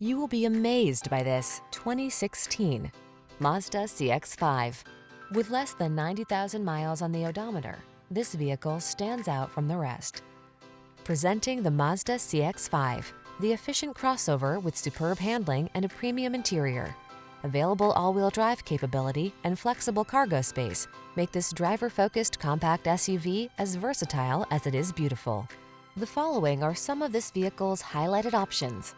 You will be amazed by this 2016 Mazda CX-5. With less than 90,000 miles on the odometer, this vehicle stands out from the rest. Presenting the Mazda CX-5, the efficient crossover with superb handling and a premium interior. Available all-wheel drive capability and flexible cargo space make this driver-focused compact SUV as versatile as it is beautiful. The following are some of this vehicle's highlighted options: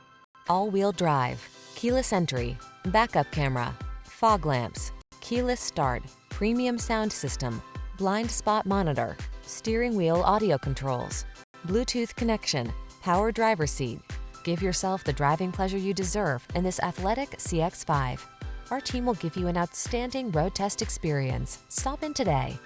all-wheel drive, keyless entry, backup camera, fog lamps, keyless start, premium sound system, blind spot monitor, steering wheel audio controls, Bluetooth connection, power driver seat. Give yourself the driving pleasure you deserve in this athletic CX-5. Our team will give you an outstanding road test experience. Stop in today.